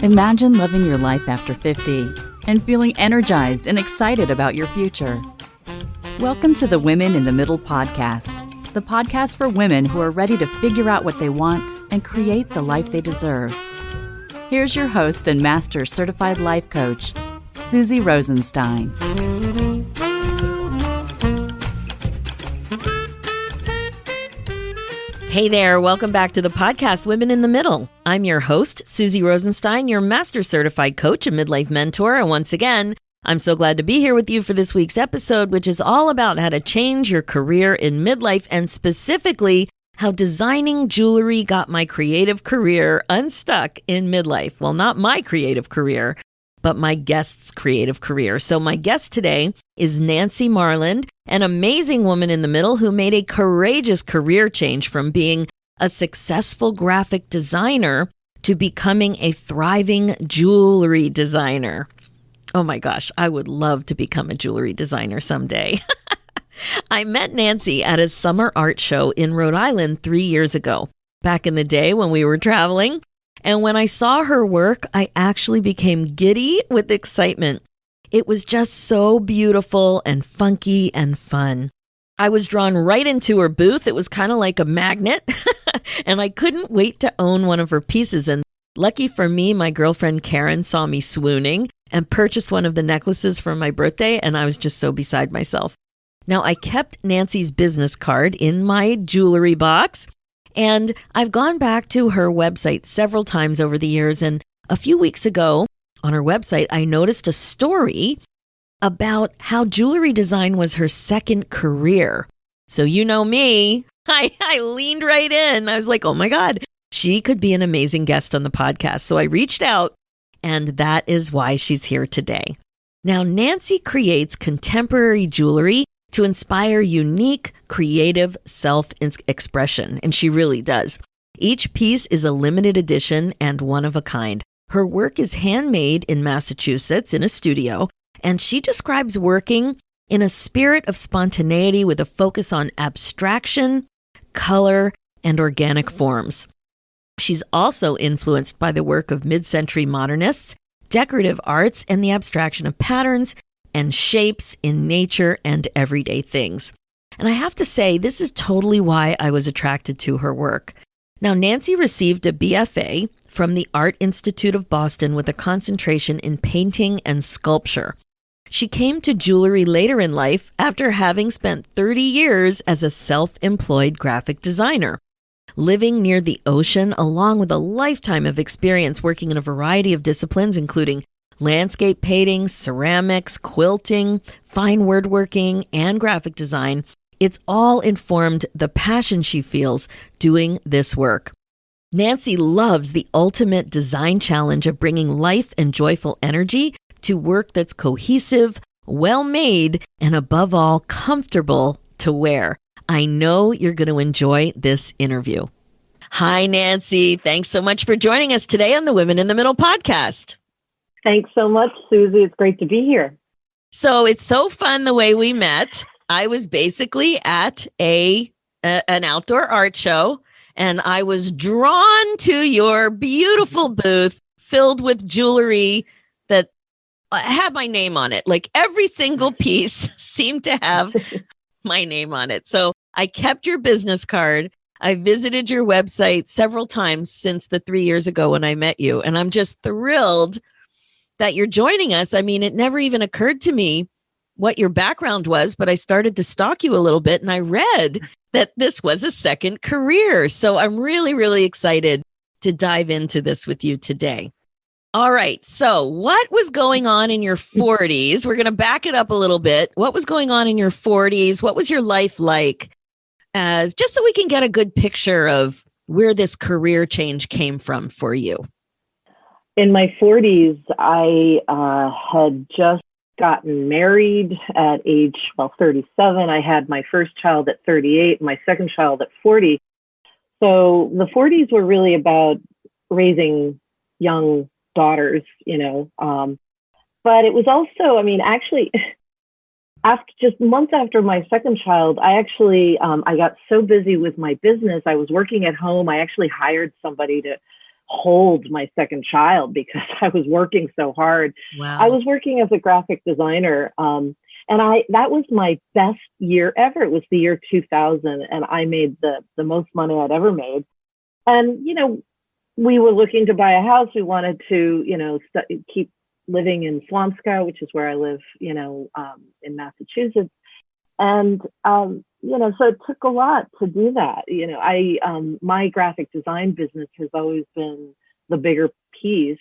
Imagine living your life after 50 and feeling energized and excited about your future. Welcome to the Women in the Middle podcast, the podcast for women who are ready to figure out what they want and create the life they deserve. Here's your host and master certified life coach, Susie Rosenstein. Hey there, welcome back to the podcast, Women in the Middle. I'm your host, Susie Rosenstein, your master certified coach and midlife mentor. And once again, I'm so glad to be here with you for this week's episode, which is all about how to change your career in midlife and specifically how designing jewelry got my creative career unstuck in midlife. Well, not my creative career, but my guest's creative career. So my guest today is Nancy Marland, an amazing woman in the middle who made a courageous career change from being a successful graphic designer to becoming a thriving jewelry designer. Oh my gosh, I would love to become a jewelry designer someday. I met Nancy at a summer art show in Rhode Island 3 years ago, back in the day when we were traveling. And when I saw her work, I actually became giddy with excitement. It was just so beautiful and funky and fun. I was drawn right into her booth. It was kind of like a magnet, and I couldn't wait to own one of her pieces. And lucky for me, my girlfriend Karen saw me swooning and purchased one of the necklaces for my birthday, and I was just so beside myself. Now, I kept Nancy's business card in my jewelry box, and I've gone back to her website several times over the years. And a few weeks ago on her website, I noticed a story about how jewelry design was her second career. So you know me, I leaned right in. I was like, oh my God, she could be an amazing guest on the podcast. So I reached out, and that is why she's here today. Now, Nancy creates contemporary jewelry to inspire unique, creative self-expression, and she really does. Each piece is a limited edition and one of a kind. Her work is handmade in Massachusetts in a studio, and she describes working in a spirit of spontaneity with a focus on abstraction, color, and organic forms. She's also influenced by the work of mid-century modernists, decorative arts, and the abstraction of patterns and shapes in nature and everyday things. And I have to say, this is totally why I was attracted to her work. Now, Nancy received a BFA from the Art Institute of Boston with a concentration in painting and sculpture. She came to jewelry later in life after having spent 30 years as a self-employed graphic designer, living near the ocean along with a lifetime of experience working in a variety of disciplines, including landscape painting, ceramics, quilting, fine woodworking, and graphic design. It's all informed the passion she feels doing this work. Nancy loves the ultimate design challenge of bringing life and joyful energy to work that's cohesive, well-made, and above all, comfortable to wear. I know you're going to enjoy this interview. Hi, Nancy. Thanks so much for joining us today on the Women in the Middle podcast. Thanks so much, Susie. It's great to be here. So it's so fun the way we met. I was basically at an outdoor art show, and I was drawn to your beautiful booth filled with jewelry that had my name on it. Like every single piece seemed to have my name on it. So I kept your business card. I visited your website several times since the 3 years ago when I met you, and I'm just thrilled that you're joining us. I mean, it never even occurred to me what your background was, but I started to stalk you a little bit and I read that this was a second career. So I'm really, really excited to dive into this with you today. All right. So what was going on in your 40s? We're going to back it up a little bit. What was going on in your 40s? What was your life like? Just so we can get a good picture of where this career change came from for you. In my 40s, I had just gotten married at age, 37. I had my first child at 38, my second child at 40. So the 40s were really about raising young daughters, but it was also, actually, just months after my second child, I got so busy with my business. I was working at home. I actually hired somebody to hold my second child because I was working so hard. Wow. I was working as a graphic designer. And that was my best year ever. It was the year 2000, and I made the most money I'd ever made. And, we were looking to buy a house. We wanted to, keep living in Swampscott, which is where I live, in Massachusetts. And, so it took a lot to do that. My graphic design business has always been the bigger piece,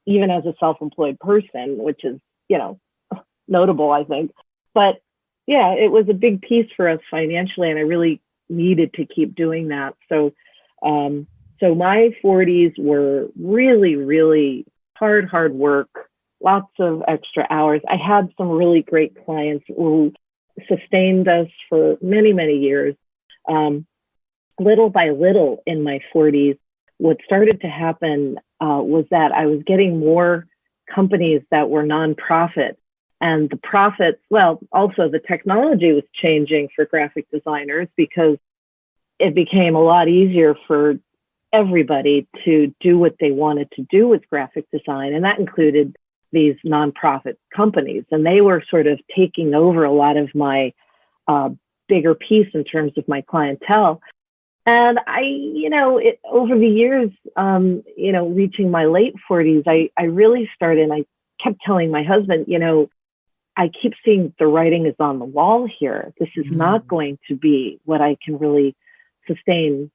even as a self-employed person, which is, notable, I think. But yeah, it was a big piece for us financially, and I really needed to keep doing that. So my 40s were really, really hard work, lots of extra hours. I had some really great clients who sustained us for many, many years. Little by little in my 40s, what started to happen was that I was getting more companies that were nonprofit. And the profits, also the technology was changing for graphic designers because it became a lot easier for everybody to do what they wanted to do with graphic design. And that included these nonprofit companies. And they were sort of taking over a lot of my bigger piece in terms of my clientele. And over the years, reaching my late 40s, I really started, and I kept telling my husband, I keep seeing the writing is on the wall here. This is not going to be what I can really sustain,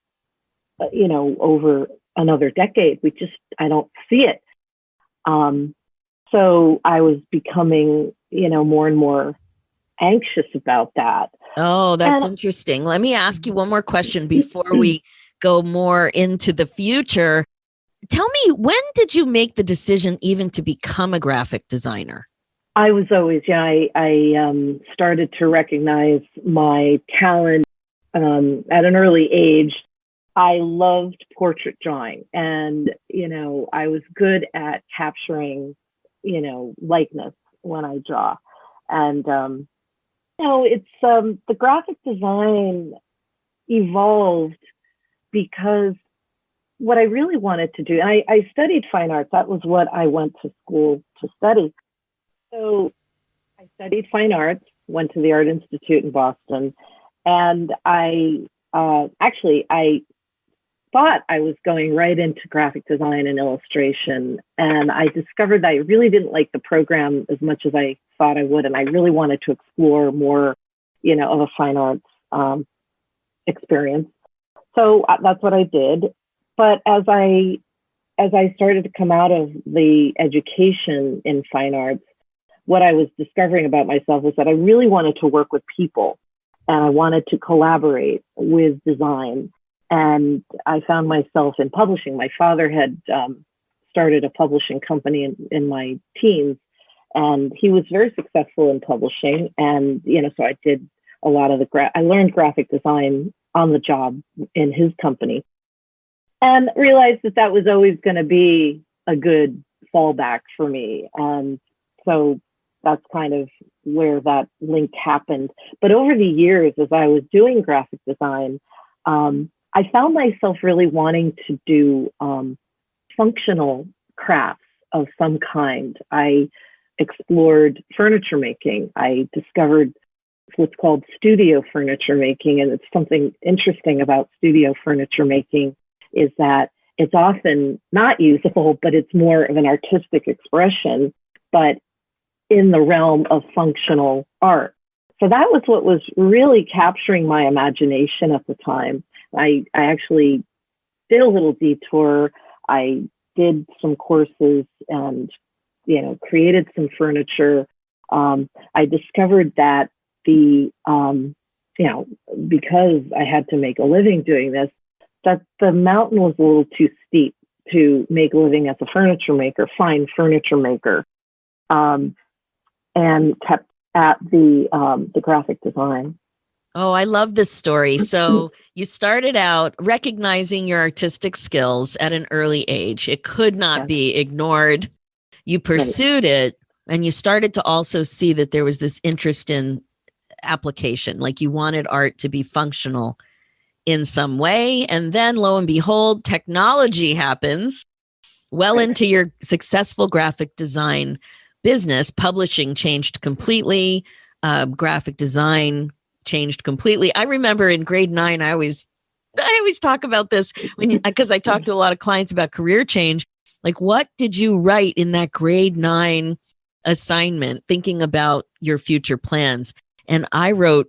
over another decade. I don't see it. So I was becoming, more and more anxious about that. Oh, that's interesting. Let me ask you one more question before we go more into the future. Tell me, when did you make the decision even to become a graphic designer? I was always, I started to recognize my talent at an early age. I loved portrait drawing, and, I was good at capturing, likeness when I draw. And, it's the graphic design evolved because what I really wanted to do, and I studied fine arts. That was what I went to school to study. So I studied fine arts, went to the Art Institute in Boston, and I thought I was going right into graphic design and illustration. And I discovered that I really didn't like the program as much as I thought I would. And I really wanted to explore more, of a fine arts experience. So that's what I did. But as I started to come out of the education in fine arts, what I was discovering about myself was that I really wanted to work with people, and I wanted to collaborate with design. And I found myself in publishing. My father had started a publishing company in my teens, and he was very successful in publishing. And, so I did a lot of I learned graphic design on the job in his company, and realized that was always going to be a good fallback for me. And so that's kind of where that link happened. But over the years, as I was doing graphic design, I found myself really wanting to do functional crafts of some kind. I explored furniture making. I discovered what's called studio furniture making. And it's something interesting about studio furniture making is that it's often not usable, but it's more of an artistic expression, but in the realm of functional art. So that was what was really capturing my imagination at the time. I actually did a little detour. I did some courses and, created some furniture. I discovered that because I had to make a living doing this, that the mountain was a little too steep to make a living as a fine furniture maker, and kept at the graphic design. Oh, I love this story. So you started out recognizing your artistic skills at an early age. It could not be ignored. You pursued it, and you started to also see that there was this interest in application, like you wanted art to be functional in some way. And then lo and behold, technology happens well into your successful graphic design business. Publishing changed completely. Graphic design changed completely. I remember in grade 9, I always talk about this because I talk to a lot of clients about career change. Like, what did you write in that grade 9 assignment thinking about your future plans? And I wrote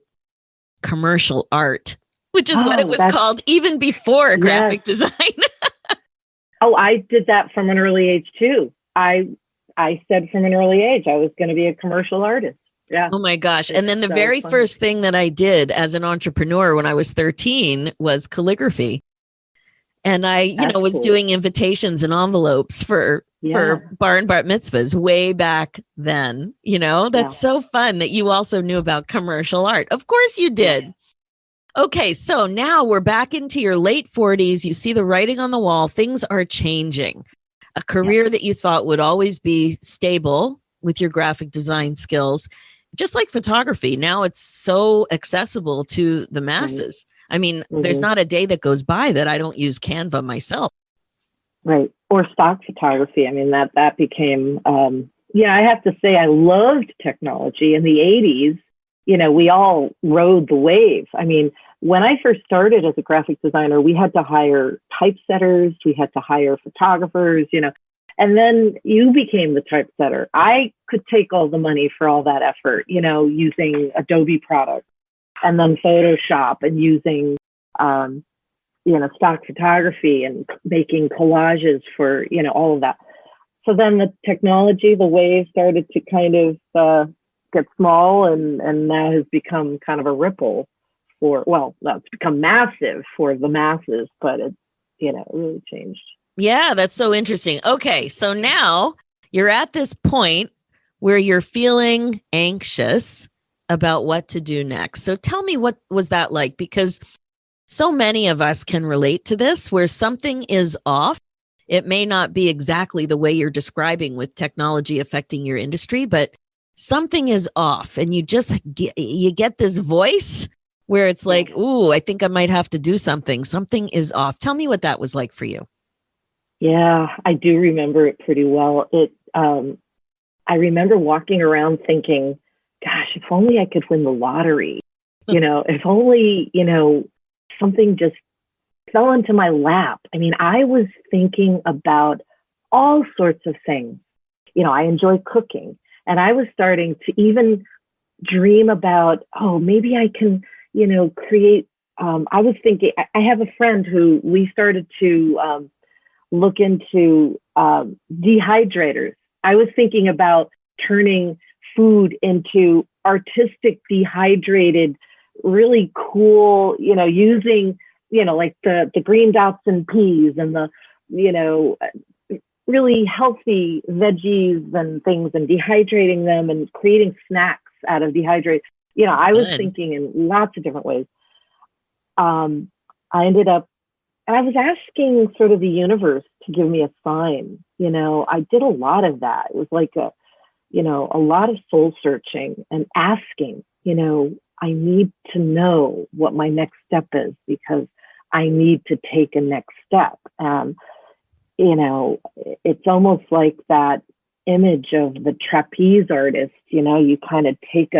commercial art, which is what it was called even before graphic design. Oh, I did that from an early age too. I said from an early age I was going to be a commercial artist. Yeah. Oh my gosh. And then the very first thing that I did as an entrepreneur when I was 13 was calligraphy. And I, was doing invitations and envelopes for bar and bat mitzvahs way back then. That's so fun that you also knew about commercial art. Of course you did. Yeah. Okay, so now we're back into your late 40s. You see the writing on the wall. Things are changing. A career that you thought would always be stable with your graphic design skills, just like photography. Now it's so accessible to the masses. Right. I mean, there's not a day that goes by that I don't use Canva myself. Right. Or stock photography. I mean, that became, I have to say I loved technology in the 80s. We all rode the wave. I mean, when I first started as a graphic designer, we had to hire typesetters, we had to hire photographers, and then you became the typesetter. I could take all the money for all that effort, using Adobe products and then Photoshop and using, stock photography and making collages for, all of that. So then the technology, the wave started to kind of get small and now has become kind of a ripple it's become massive for the masses, but it really changed. Yeah, that's so interesting. Okay, so now you're at this point where you're feeling anxious about what to do next. So tell me, what was that like? Because so many of us can relate to this, where something is off. It may not be exactly the way you're describing with technology affecting your industry, but something is off, and you get this voice where it's like, ooh, I think I might have to do something. Something is off. Tell me what that was like for you. Yeah, I do remember it pretty well. I remember walking around thinking, gosh, if only I could win the lottery, if only, something just fell into my lap. I mean, I was thinking about all sorts of things. I enjoy cooking, and I was starting to even dream about, maybe I can, create. I was thinking, I have a friend who we started to look into dehydrators. I was thinking about turning food into artistic dehydrated, really cool, using, like the green dots and peas and the, really healthy veggies and things, and dehydrating them and creating snacks out of dehydrate. I was thinking in lots of different ways. I ended up, I was asking sort of the universe to give me a sign. I did a lot of that. It was like a lot of soul searching and asking, I need to know what my next step is, because I need to take a next step. It's almost like that image of the trapeze artist. You kind of take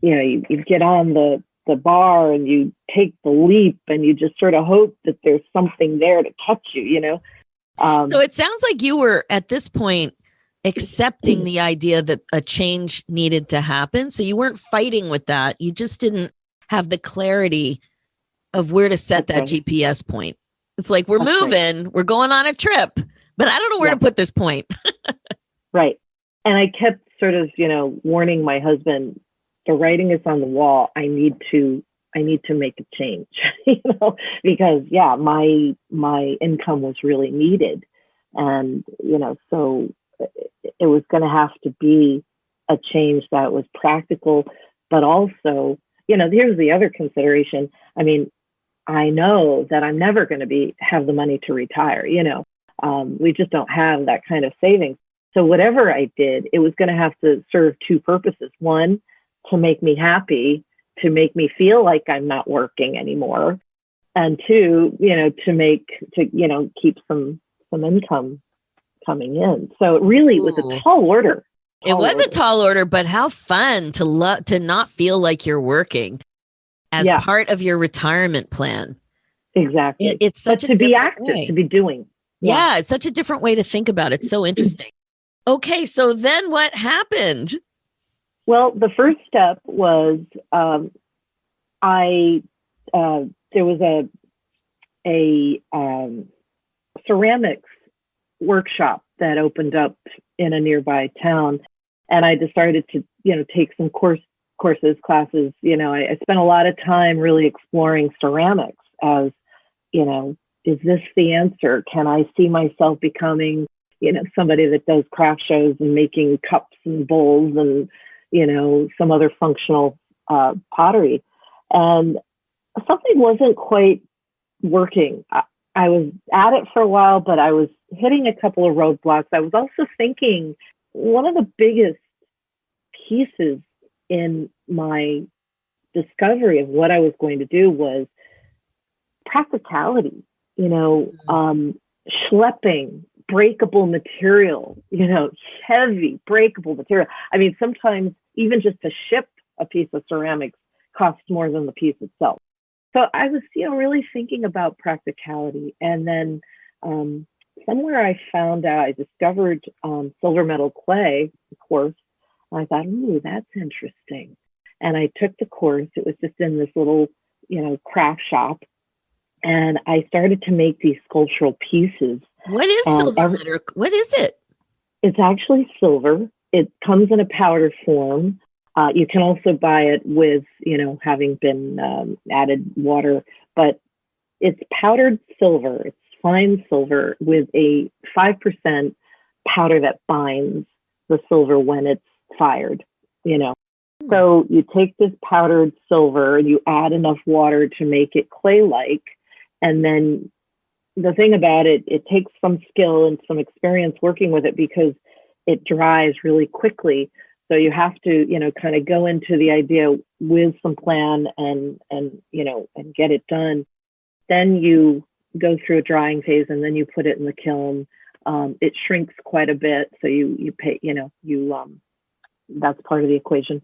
you get on the bar and you take the leap, and you just sort of hope that there's something there to catch you, So it sounds like you were at this point accepting the idea that a change needed to happen. So you weren't fighting with that. You just didn't have the clarity of where to set that GPS point. It's like, we're moving, we're going on a trip, but I don't know where to put this point. Right. And I kept sort of, warning my husband, the writing is on the wall. I need to make a change, because my income was really needed. And, so it was going to have to be a change that was practical, but also, here's the other consideration. I mean, I know that I'm never going to have the money to retire. We just don't have that kind of savings. So whatever I did, it was going to have to serve two purposes. One, to make me happy, to make me feel like I'm not working anymore. and two, keep some income coming in. So it really was a tall order. It was a tall order, but how fun to not feel like you're working as part of your retirement plan. Exactly. It's such a to be different active, way. to be doing. Yeah, it's such a different way to think about it. So interesting. Okay, so then what happened? Well, the first step was there was a ceramics workshop that opened up in a nearby town, and I decided to take some classes. I spent a lot of time really exploring ceramics as is this the answer? Can I see myself becoming somebody that does craft shows and making cups and bowls and some other functional pottery? And something wasn't quite working. I was at it for a while, but I was hitting a couple of roadblocks. I was also thinking one of the biggest pieces in my discovery of what I was going to do was practicality, schlepping breakable material, heavy breakable material. I mean, sometimes even just to ship a piece of ceramics costs more than the piece itself. So I was, really thinking about practicality. And then somewhere I discovered silver metal clay course. And I thought, ooh, that's interesting. And I took the course. It was just in this little, craft shop. And I started to make these sculptural pieces. What is silver metal? What is it? It's actually silver. It comes in a powder form. You can also buy it with, having been added water, but it's powdered silver. It's fine silver with a 5% powder that binds the silver when it's fired, So you take this powdered silver and you add enough water to make it clay-like. And then the thing about it, it takes some skill and some experience working with it because it dries really quickly. So you have to, kind of go into the idea with some plan and get it done. Then you go through a drying phase and then you put it in the kiln. It shrinks quite a bit. So you pay, that's part of the equation.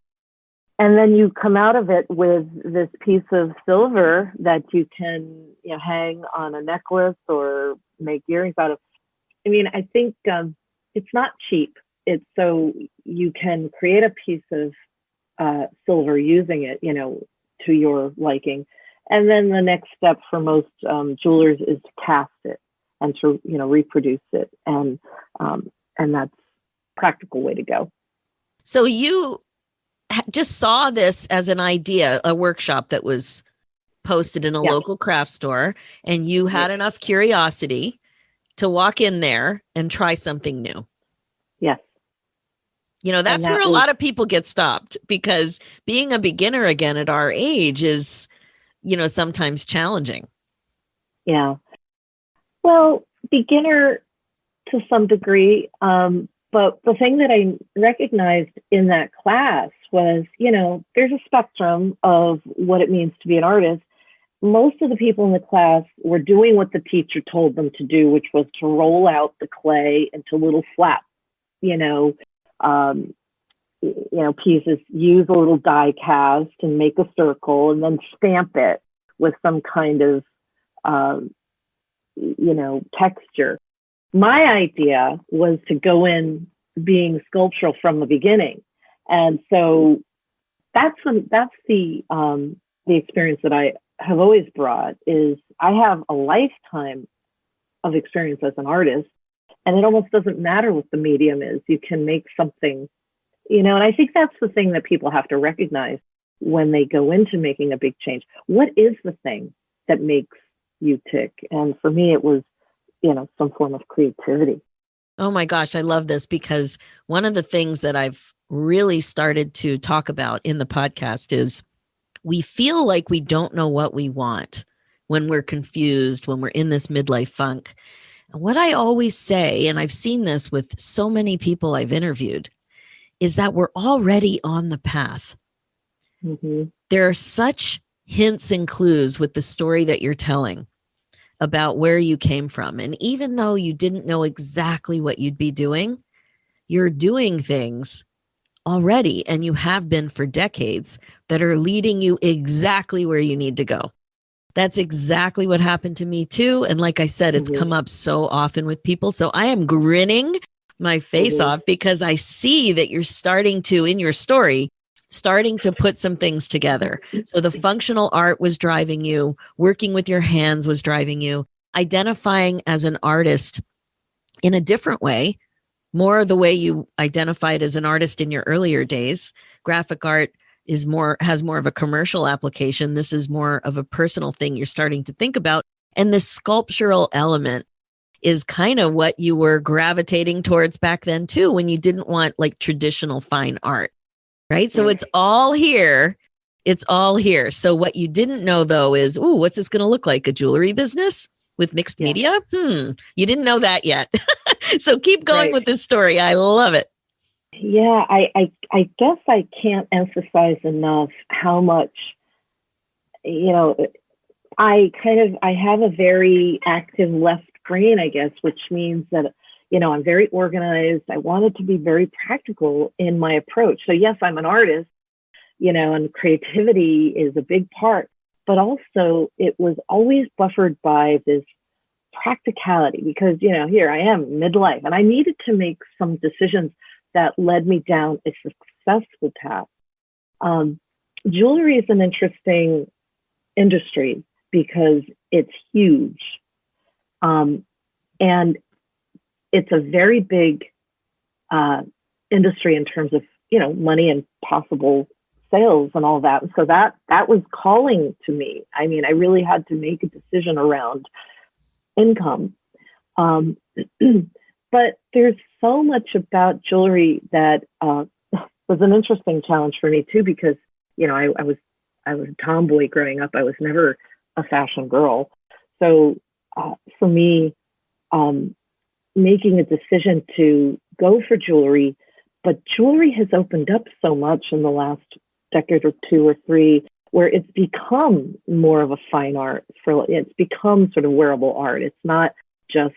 And then you come out of it with this piece of silver that you can hang on a necklace or make earrings out of. I mean, I think it's not cheap. It's so you can create a piece of silver using it, to your liking. And then the next step for most jewelers is to cast it and to, reproduce it. And that's a practical way to go. So you just saw this as an idea, a workshop that was posted in a local craft store, and you had enough curiosity to walk in there and try something new. Yes. That's where a lot of people get stopped, because being a beginner again at our age is, sometimes challenging. Yeah. Well, beginner to some degree. But the thing that I recognized in that class was, there's a spectrum of what it means to be an artist. Most of the people in the class were doing what the teacher told them to do, which was to roll out the clay into little flat, pieces, use a little die cast and make a circle and then stamp it with some kind of, texture. My idea was to go being sculptural from the beginning. And so that's the experience that I have always brought. Is I have a lifetime of experience as an artist, and it almost doesn't matter what the medium is. You can make something, and I think that's the thing that people have to recognize when they go into making a big change. What is the thing that makes you tick? And for me, it was, some form of creativity. Oh my gosh, I love this, because one of the things that I've really started to talk about in the podcast is we feel like we don't know what we want when we're confused, when we're in this midlife funk. And what I always say, and I've seen this with so many people I've interviewed, is that we're already on the path. Mm-hmm. There are such hints and clues with the story that you're telling about where you came from. And even though you didn't know exactly what you'd be doing, you're doing things already, and you have been for decades, that are leading you exactly where you need to go. That's exactly what happened to me too. And like I said, it's come up so often with people. So I am grinning my face off because I see that you're starting to, in your story, starting to put some things together. So the functional art was driving you, working with your hands was driving you, identifying as an artist in a different way, more the way you identified as an artist in your earlier days. Graphic art has more of a commercial application. This is more of a personal thing you're starting to think about. And the sculptural element is kind of what you were gravitating towards back then too, when you didn't want like traditional fine art, right? So it's all here. It's all here. So what you didn't know though is, ooh, what's this going to look like? A jewelry business with mixed media? You didn't know that yet. So keep going with this story. I love it. Yeah, I guess I can't emphasize enough how much, I have a very active left brain, I guess, which means that, I'm very organized. I wanted to be very practical in my approach. So yes, I'm an artist, and creativity is a big part, but also it was always buffered by this practicality because, here I am midlife and I needed to make some decisions that led me down a successful path. Jewelry is an interesting industry because it's huge. And it's a very big industry in terms of, money and possible sales and all that. So that was calling to me. I mean, I really had to make a decision around income. But there's so much about jewelry that was an interesting challenge for me too, because, I was a tomboy growing up. I was never a fashion girl. So for me, making a decision to go for jewelry, but jewelry has opened up so much in the last decade or two or three, where it's become more of a fine art. It's become sort of wearable art. It's not just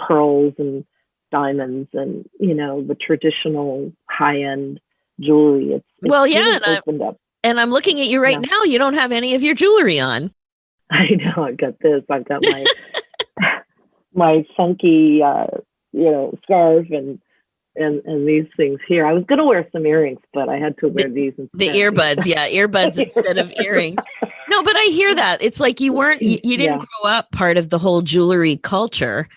pearls and diamonds and, the traditional high-end jewelry. It's really opened up. And I'm looking at you right now. You don't have any of your jewelry on. I know. I've got this. I've got my my funky, scarf and these things here. I was going to wear some earrings, but I had to wear these instead. The earbuds. Yeah. Earbuds instead of earrings. No, but I hear that. It's like you didn't grow up part of the whole jewelry culture.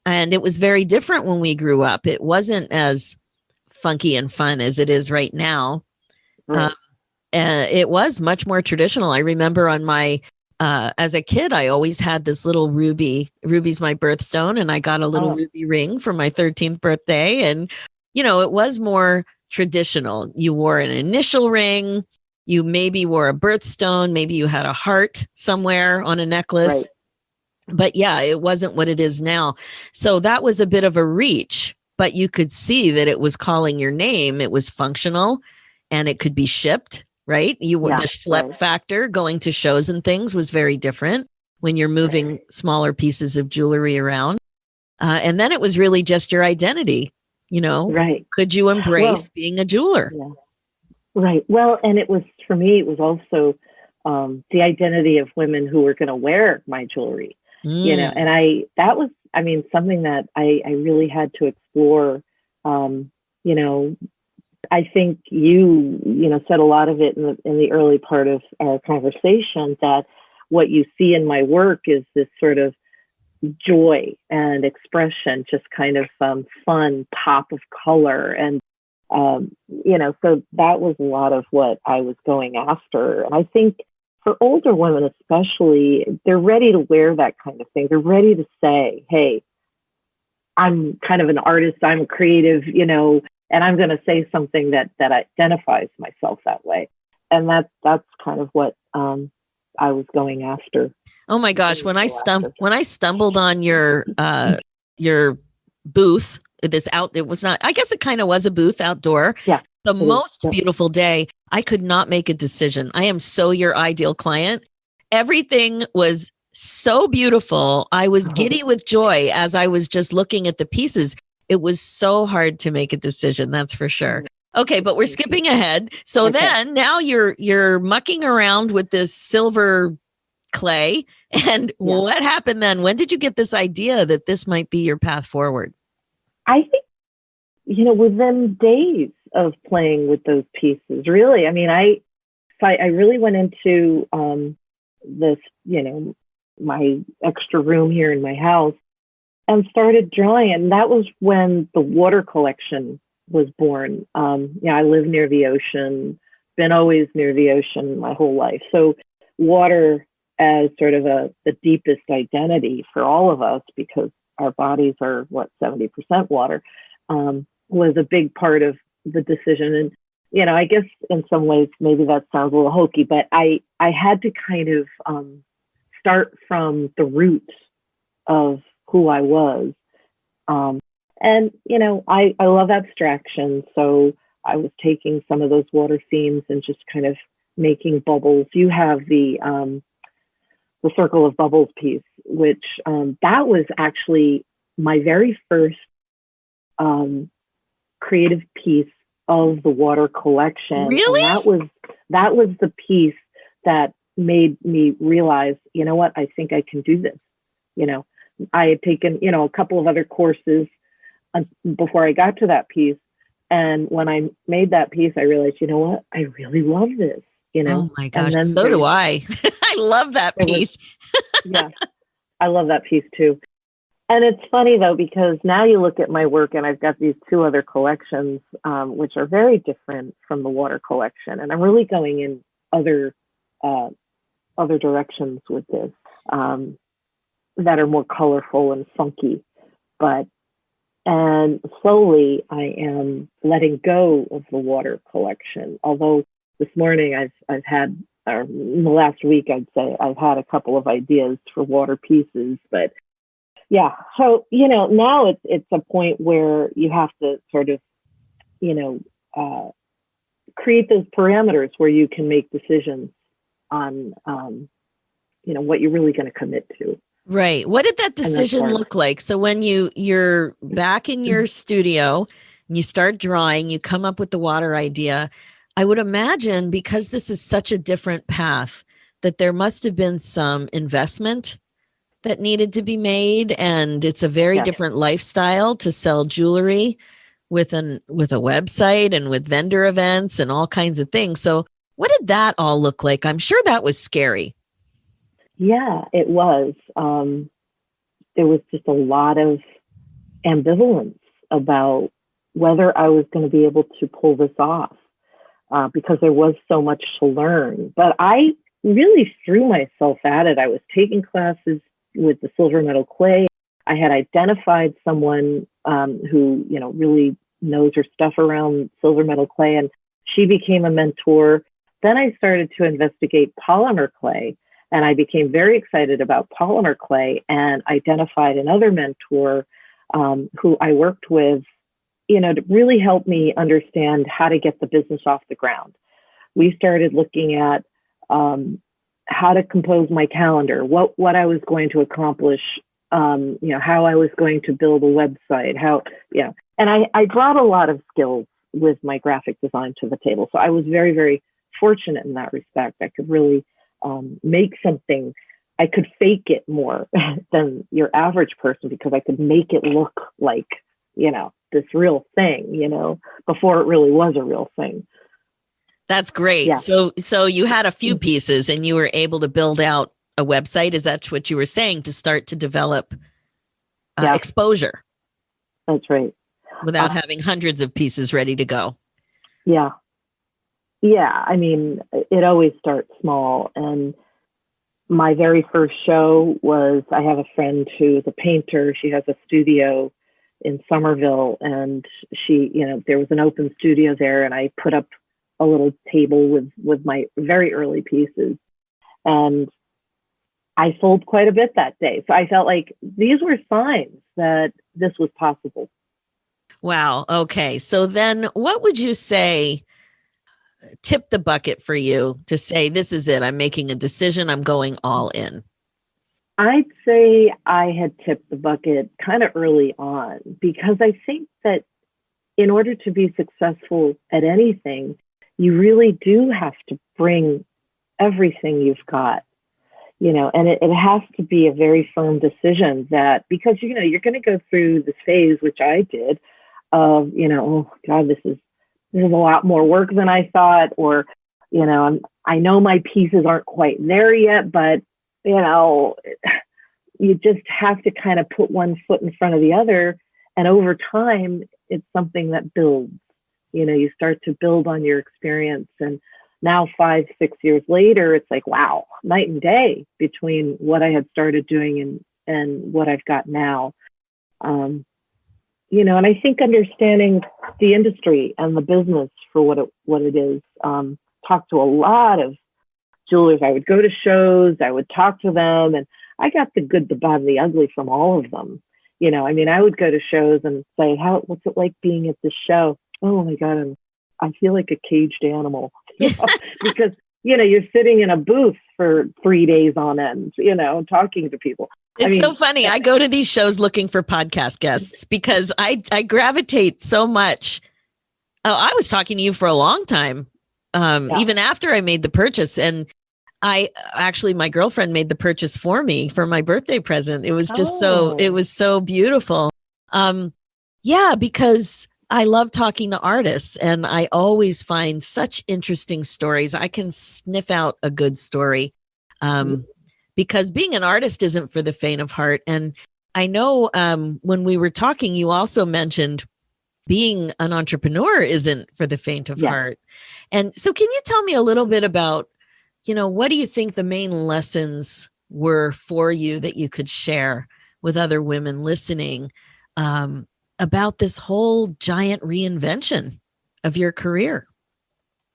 And it was very different when we grew up. It wasn't as funky and fun as it is right now. Right. It was much more traditional. I remember on my, as a kid, I always had this little ruby. Ruby's my birthstone. And I got a little ruby ring for my 13th birthday. And, it was more traditional. You wore an initial ring. You maybe wore a birthstone. Maybe you had a heart somewhere on a necklace. Right. But yeah, it wasn't what it is now. So that was a bit of a reach, but you could see that it was calling your name. It was functional and it could be shipped, right? The schlep factor going to shows and things was very different when you're moving smaller pieces of jewelry around. And then it was really just your identity, Could you embrace being a jeweler? Yeah. Right. Well, and it was, for me, it was also the identity of women who were going to wear my jewelry. And that was something that I really had to explore. I think you said a lot of it in the early part of our conversation, that what you see in my work is this sort of joy and expression, just kind of fun pop of color. And, so that was a lot of what I was going after. And I think for older women, especially, they're ready to wear that kind of thing. They're ready to say, hey, I'm kind of an artist, I'm creative, and I'm going to say something that identifies myself that way. And that's kind of what I was going after. Oh my gosh. When I stumbled on your booth, it was not, I guess it kind of was a booth outdoor. Yeah. the It is. most beautiful day. I could not make a decision. I am so your ideal client. Everything was so beautiful. I was giddy with joy as I was just looking at the pieces. It was so hard to make a decision, that's for sure. Okay, but we're skipping ahead. So then now you're mucking around with this silver clay. And what happened then? When did you get this idea that this might be your path forward? I think, within days of playing with those pieces, really. I mean, I really went into this, my extra room here in my house and started drawing. And that was when the water collection was born. I live near the ocean, been always near the ocean my whole life. So water as sort of the deepest identity for all of us, because our bodies are 70% water, was a big part of the decision. And, I guess in some ways, maybe that sounds a little hokey, but I had to kind of start from the roots of who I was. And, I love abstraction. So I was taking some of those water themes and just kind of making bubbles. You have the Circle of Bubbles piece, which that was actually my very first creative piece of the water collection. Really? And that was the piece that made me realize, what, I think I can do this. I had taken, a couple of other courses before I got to that piece. And when I made that piece, I realized, what, I really love this. Oh my gosh, so do I. I love that piece. Yeah, I love that piece too. And it's funny though, because now you look at my work and I've got these two other collections, which are very different from the water collection. And I'm really going in other directions with this that are more colorful and funky. And slowly I am letting go of the water collection. Although this morning I've had, or in the last week, I'd say I've had a couple of ideas for water pieces, but yeah. So, now it's a point where you have to sort of, create those parameters where you can make decisions on, what you're really going to commit to. Right. What did that decision look like? So when you're back in your studio and you start drawing, you come up with the water idea. I would imagine, because this is such a different path, that there must have been some investment that needed to be made. And it's a very different lifestyle to sell jewelry with a website and with vendor events and all kinds of things. So what did that all look like? I'm sure that was scary. Yeah, it was. There was just a lot of ambivalence about whether I was going to be able to pull this off, because there was so much to learn. But I really threw myself at it. I was taking classes with the silver metal clay. I had identified someone who, really knows her stuff around silver metal clay, and she became a mentor. Then I started to investigate polymer clay. And I became very excited about polymer clay and identified another mentor who I worked with, to really help me understand how to get the business off the ground. We started looking at how to compose my calendar, what I was going to accomplish, how I was going to build a website, and I brought a lot of skills with my graphic design to the table. So I was very, very fortunate in that respect. I could really make something. I could fake it more than your average person, because I could make it look like, this real thing, before it really was a real thing. That's great. Yeah. So you had a few pieces and you were able to build out a website. Is that what you were saying, to start to develop exposure? That's right. Without having hundreds of pieces ready to go. Yeah. Yeah, I mean, it always starts small. And my very first show was, I have a friend who is a painter. She has a studio in Somerville, and she, there was an open studio there, and I put up a little table with my very early pieces. And I sold quite a bit that day. So I felt like these were signs that this was possible. Wow. Okay. So then what would you say tip the bucket for you to say, this is it. I'm making a decision. I'm going all in. I'd say I had tipped the bucket kind of early on because I think that in order to be successful at anything, you really do have to bring everything you've got, and it has to be a very firm decision that because, you're going to go through this phase, which I did, of, oh God, this is a lot more work than I thought, or, I know my pieces aren't quite there yet, but, you just have to kind of put one foot in front of the other. And over time, it's something that builds. You start to build on your experience. And now 5, 6 years later, it's like, wow, night and day between what I had started doing and what I've got now. And I think understanding the industry and the business for what it is, talk to a lot of jewelers. I would go to shows, I would talk to them, and I got the good, the bad, and the ugly from all of them. I would go to shows and say, what's it like being at this show? Oh my God, I feel like a caged animal, because, you're sitting in a booth for 3 days on end, talking to people. It's so funny. I go to these shows looking for podcast guests because I gravitate so much. Oh, I was talking to you for a long time, even after I made the purchase. And my girlfriend made the purchase for me for my birthday present. It was just it was so beautiful. Because I love talking to artists and I always find such interesting stories. I can sniff out a good story. Because being an artist isn't for the faint of heart. And I know when we were talking, you also mentioned being an entrepreneur isn't for the faint of heart. And so can you tell me a little bit about, what do you think the main lessons were for you that you could share with other women listening about this whole giant reinvention of your career?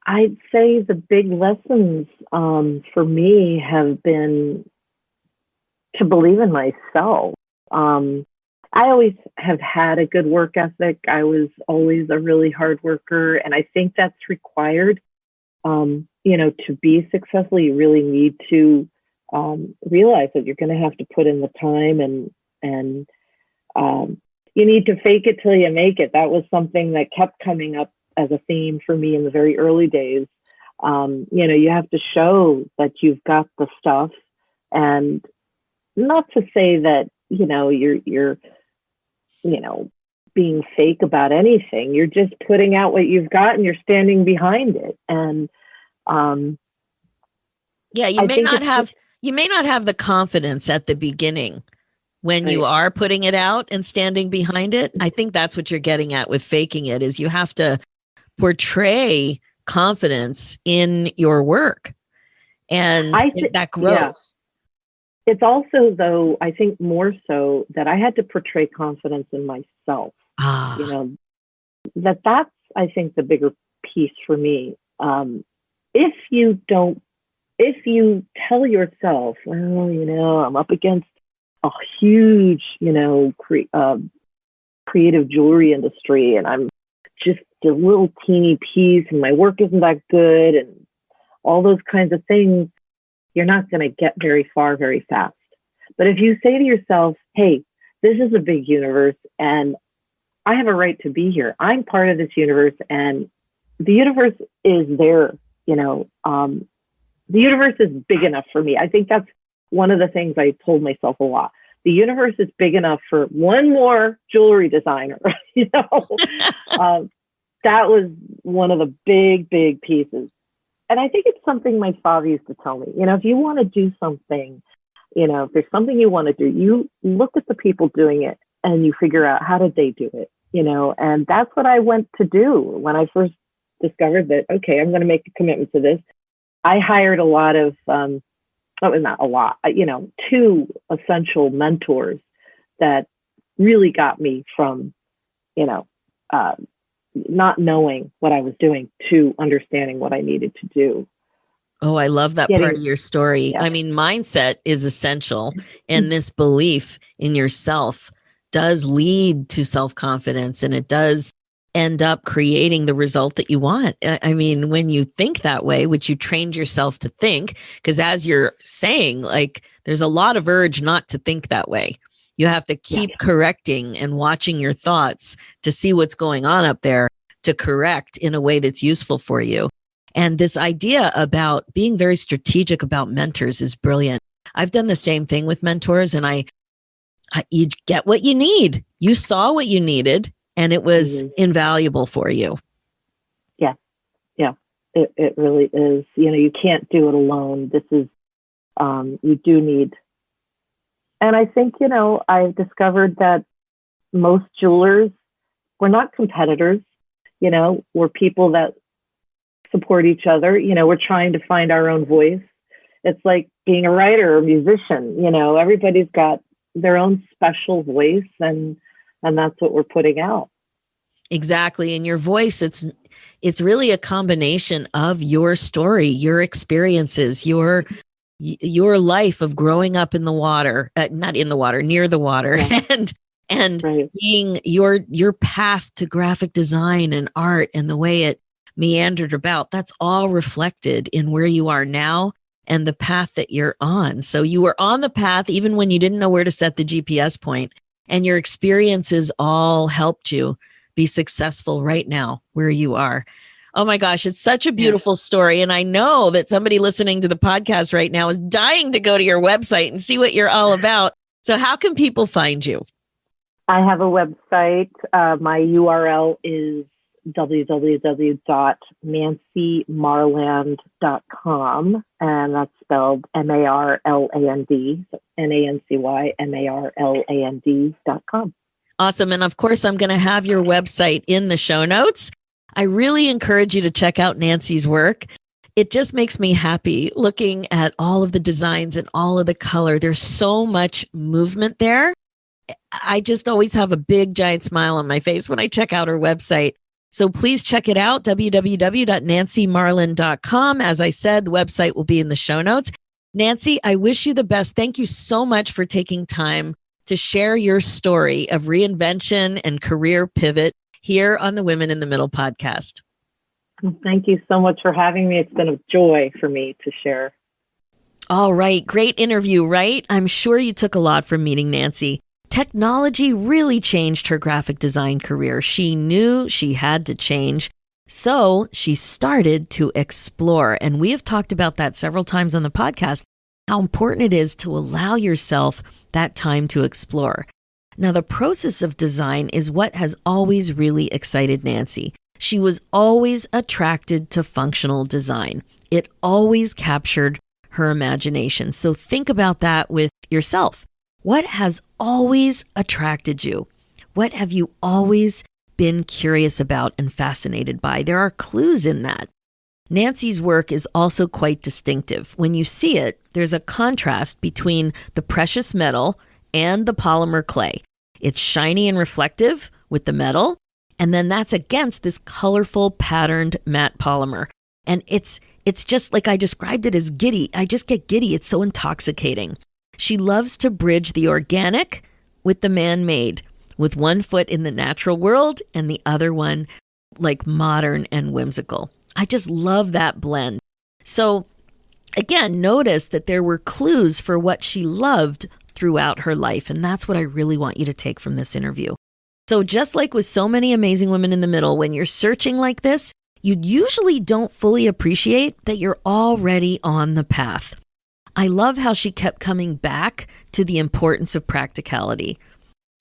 I'd say the big lessons for me have been to believe in myself. I always have had a good work ethic. I was always a really hard worker. And I think that's required, to be successful. You really need to realize that you're going to have to put in the time and you need to fake it till you make it. That was something that kept coming up as a theme for me in the very early days. You have to show that you've got the stuff, and not to say that, you're being fake about anything. You're just putting out what you've got and you're standing behind it. And you may not have the confidence at the beginning when you are putting it out and standing behind it. I think that's what you're getting at with faking it, is you have to portray confidence in your work, and that grows. Yeah. It's also, though, I think more so that I had to portray confidence in myself. That's, I think, the bigger piece for me. If you tell yourself, well, I'm up against a huge, creative jewelry industry, and I'm just a little teeny piece, and my work isn't that good, and all those kinds of things, you're not going to get very far very fast. But if you say to yourself, hey, this is a big universe and I have a right to be here. I'm part of this universe, and the universe is there. The universe is big enough for me. I think that's one of the things I told myself a lot. The universe is big enough for one more jewelry designer. That was one of the big, big pieces. And I think it's something my father used to tell me, if you want to do something, if there's something you want to do, you look at the people doing it and you figure out how did they do it, and that's what I went to do when I first discovered that, okay, I'm going to make a commitment to this. I hired a lot of, not a lot, 2 essential mentors that really got me from, not knowing what I was doing to understanding what I needed to do. Oh, I love that part of your story. Yeah. I mean, mindset is essential, and this belief in yourself does lead to self-confidence, and it does end up creating the result that you want. I mean, when you think that way, which you trained yourself to think, because as you're saying, like, there's a lot of urge not to think that way. You have to keep correcting and watching your thoughts to see what's going on up there to correct in a way that's useful for you. And this idea about being very strategic about mentors is brilliant. I've done the same thing with mentors, and you get what you need. You saw what you needed, and it was invaluable for you. Yeah. Yeah. It really is. You can't do it alone. This is, you do need. And I think, I've discovered that most jewelers, we're not competitors, we're people that support each other. We're trying to find our own voice. It's like being a writer or musician, everybody's got their own special voice, and that's what we're putting out. Exactly. And your voice, it's really a combination of your story, your experiences, your life of growing up in the water, not in the water, near the water, and being your path to graphic design and art and the way it meandered about. That's all reflected in where you are now and the path that you're on. So you were on the path even when you didn't know where to set the GPS point, and your experiences all helped you be successful right now where you are. Oh my gosh, it's such a beautiful story. And I know that somebody listening to the podcast right now is dying to go to your website and see what you're all about. So how can people find you? I have a website. My URL is www.nancymarland.com, and that's spelled Marland, NancyMarland.com. Awesome. And of course, I'm going to have your website in the show notes. I really encourage you to check out Nancy's work. It just makes me happy looking at all of the designs and all of the color. There's so much movement there. I just always have a big, giant smile on my face when I check out her website. So please check it out, www.nancymarland.com. As I said, the website will be in the show notes. Nancy, I wish you the best. Thank you so much for taking time to share your story of reinvention and career pivot here on the Women in the Middle podcast. Thank you so much for having me. It's been a joy for me to share. All right. Great interview, right? I'm sure you took a lot from meeting Nancy. Technology really changed her graphic design career. She knew she had to change, so she started to explore. And we have talked about that several times on the podcast, how important it is to allow yourself that time to explore. Now, the process of design is what has always really excited Nancy. She was always attracted to functional design. It always captured her imagination. So think about that with yourself. What has always attracted you? What have you always been curious about and fascinated by? There are clues in that. Nancy's work is also quite distinctive. When you see it, there's a contrast between the precious metal and the polymer clay. It's shiny and reflective with the metal, and then that's against this colorful patterned matte polymer. And it's just like I described it as giddy. I just get giddy. It's so intoxicating. She loves to bridge the organic with the man-made, with one foot in the natural world and the other one like modern and whimsical. I just love that blend. So again, notice that there were clues for what she loved throughout her life. And that's what I really want you to take from this interview. So just like with so many amazing women in the middle, when you're searching like this, you usually don't fully appreciate that you're already on the path. I love how she kept coming back to the importance of practicality.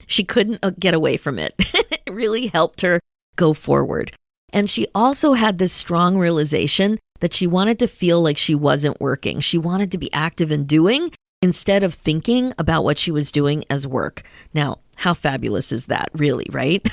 She couldn't get away from it. It really helped her go forward. And she also had this strong realization that she wanted to feel like she wasn't working. She wanted to be active and doing instead of thinking about what she was doing as work. Now, how fabulous is that, really, right?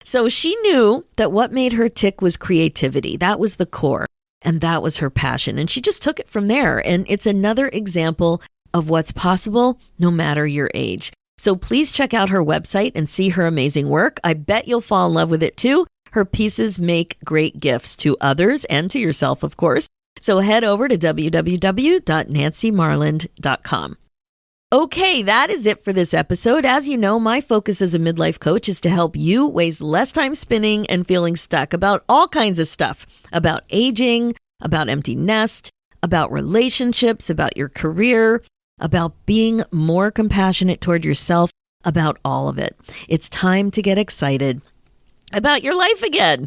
So she knew that what made her tick was creativity. That was the core, and that was her passion. And she just took it from there. And it's another example of what's possible no matter your age. So please check out her website and see her amazing work. I bet you'll fall in love with it too. Her pieces make great gifts to others and to yourself, of course. So head over to www.nancymarland.com. Okay, that is it for this episode. As you know, my focus as a midlife coach is to help you waste less time spinning and feeling stuck about all kinds of stuff, about aging, about empty nest, about relationships, about your career, about being more compassionate toward yourself, about all of it. It's time to get excited about your life again.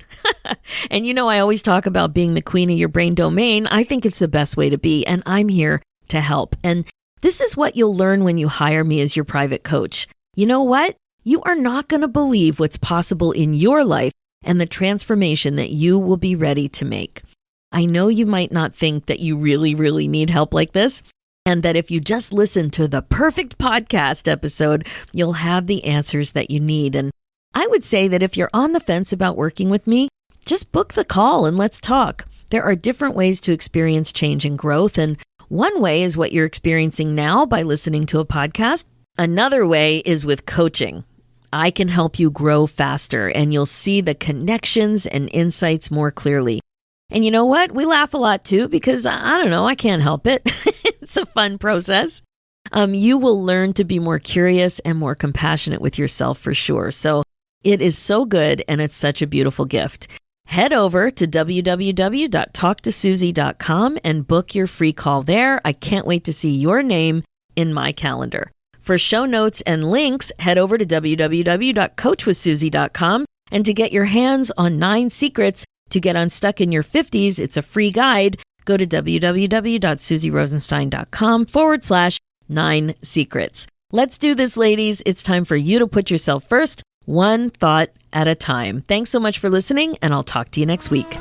And you know, I always talk about being the queen of your brain domain. I think it's the best way to be, and I'm here to help. And this is what you'll learn when you hire me as your private coach. You know what? You are not going to believe what's possible in your life and the transformation that you will be ready to make. I know you might not think that you really, really need help like this, and that if you just listen to the perfect podcast episode, you'll have the answers that you need. And I would say that if you're on the fence about working with me, just book the call and let's talk. There are different ways to experience change and growth, and one way is what you're experiencing now by listening to a podcast. Another way is with coaching. I can help you grow faster, and you'll see the connections and insights more clearly. And you know what? We laugh a lot too, because I don't know, I can't help it. It's a fun process. You will learn to be more curious and more compassionate with yourself for sure. So it is so good, and it's such a beautiful gift. Head over to www.talktosusie.com and book your free call there. I can't wait to see your name in my calendar. For show notes and links, head over to www.coachwithsusie.com. And to get your hands on 9 secrets to get unstuck in your 50s, it's a free guide. Go to www.susierosenstein.com/9 secrets. Let's do this, ladies. It's time for you to put yourself first, one thought at a time. Thanks so much for listening, and I'll talk to you next week.